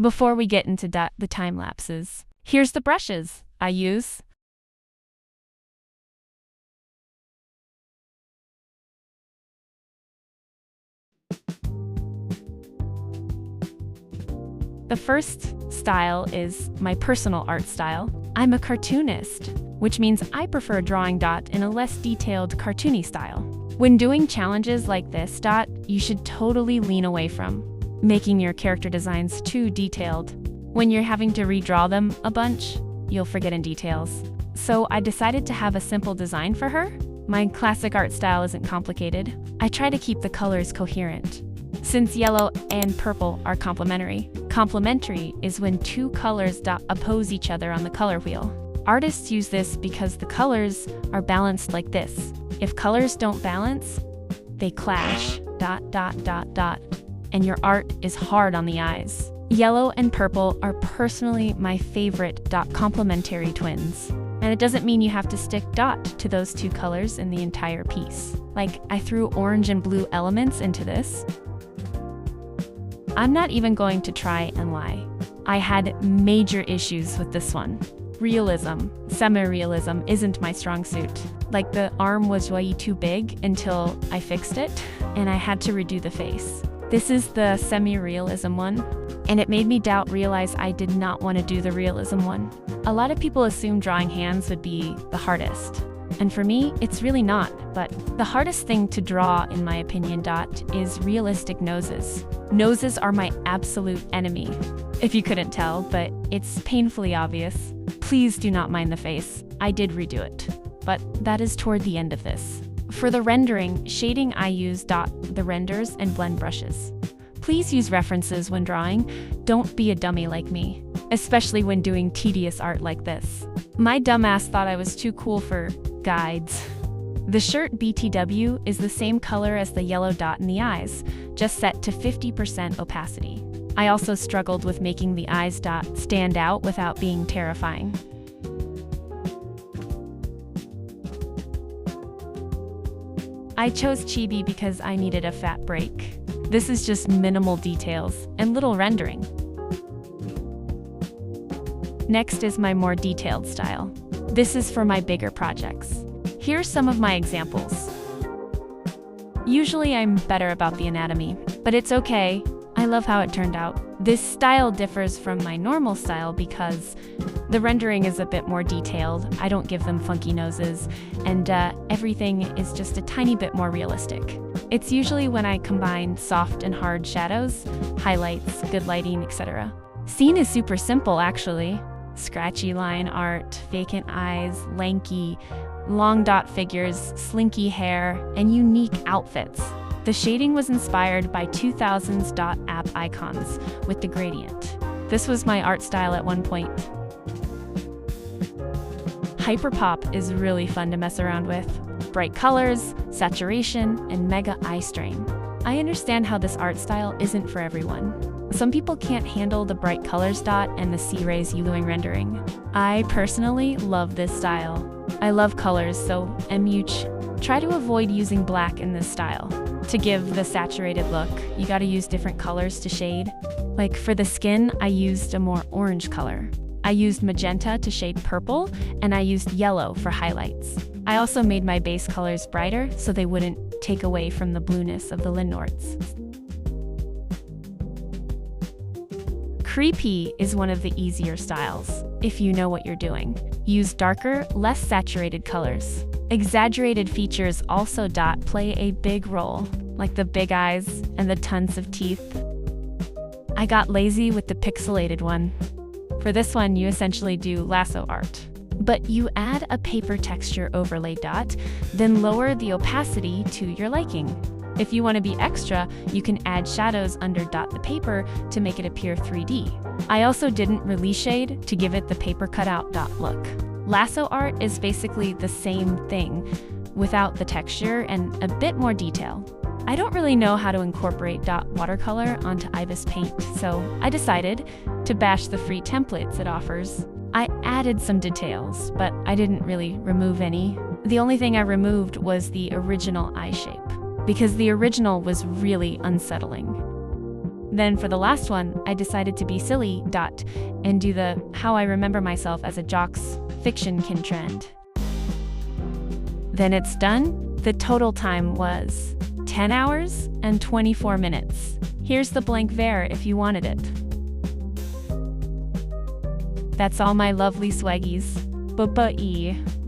Before we get into the time lapses, here's the brushes I use. The first style is my personal art style. I'm a cartoonist, which means I prefer drawing dot in a less detailed, cartoony style. When doing challenges like this dot, you should totally lean away from making your character designs too detailed. When you're having to redraw them a bunch, you'll forget in details. So I decided to have a simple design for her. My classic art style isn't complicated. I try to keep the colors coherent. Since yellow and purple are complementary, complementary is when two colors oppose each other on the color wheel. Artists use this because the colors are balanced like this. If colors don't balance, they clash, and your art is hard on the eyes. Yellow and purple are personally my favorite complementary twins. And it doesn't mean you have to stick dot to those two colors in the entire piece. Like, I threw orange and blue elements into this. I'm not even going to try and lie. I had major issues with this one. Realism, semi-realism isn't my strong suit. Like, the arm was way too big until I fixed it, and I had to redo the face. This is the semi-realism one, and it made me realize I did not want to do the realism one. A lot of people assume drawing hands would be the hardest. And for me, it's really not, but the hardest thing to draw, in my opinion, is realistic noses. Noses are my absolute enemy. If you couldn't tell, but it's painfully obvious. Please do not mind the face. I did redo it. But that is toward the end of this. For the rendering, shading, I use the renders and blend brushes. Please use references when drawing. Don't be a dummy like me, especially when doing tedious art like this. My dumbass thought I was too cool for guides. The shirt BTW is the same color as the yellow dot in the eyes, just set to 50% opacity. I also struggled with making the eyes stand out without being terrifying. I chose chibi because I needed a fat break. This is just minimal details and little rendering. Next is my more detailed style. This is for my bigger projects. Here's some of my examples. Usually I'm better about the anatomy, but it's okay. I love how it turned out. This style differs from my normal style because the rendering is a bit more detailed. I don't give them funky noses, and everything is just a tiny bit more realistic. It's usually when I combine soft and hard shadows, highlights, good lighting, etc. Scene is super simple, actually. Scratchy line art, vacant eyes, lanky, long dot figures, slinky hair, and unique outfits. The shading was inspired by 2000s app icons with the gradient. This was my art style at one point. Hyperpop is really fun to mess around with. Bright colors, saturation, and mega eye strain. I understand how this art style isn't for everyone. Some people can't handle the bright colors and the C-rays yellowing rendering. I personally love this style. I love colors, so try to avoid using black in this style. To give the saturated look, you gotta use different colors to shade. Like for the skin, I used a more orange color. I used magenta to shade purple, and I used yellow for highlights. I also made my base colors brighter so they wouldn't take away from the blueness of the Lindorts. Creepy is one of the easier styles, if you know what you're doing. Use darker, less saturated colors. Exaggerated features also play a big role, like the big eyes and the tons of teeth. I got lazy with the pixelated one. For this one, you essentially do lasso art. But you add a paper texture overlay then lower the opacity to your liking. If you want to be extra, you can add shadows under the paper to make it appear 3D. I also didn't release shade to give it the paper cutout look. Lasso art is basically the same thing, without the texture and a bit more detail. I don't really know how to incorporate watercolor onto Ibis Paint, so I decided to bash the free templates it offers. I added some details, but I didn't really remove any. The only thing I removed was the original eye shape, because the original was really unsettling. Then for the last one, I decided to be silly, and do the how I remember myself as a jock's fiction kin trend. Then it's done. The total time was 10 hours and 24 minutes. Here's the blank ver if you wanted it. That's all my lovely swaggies. Bye-bye.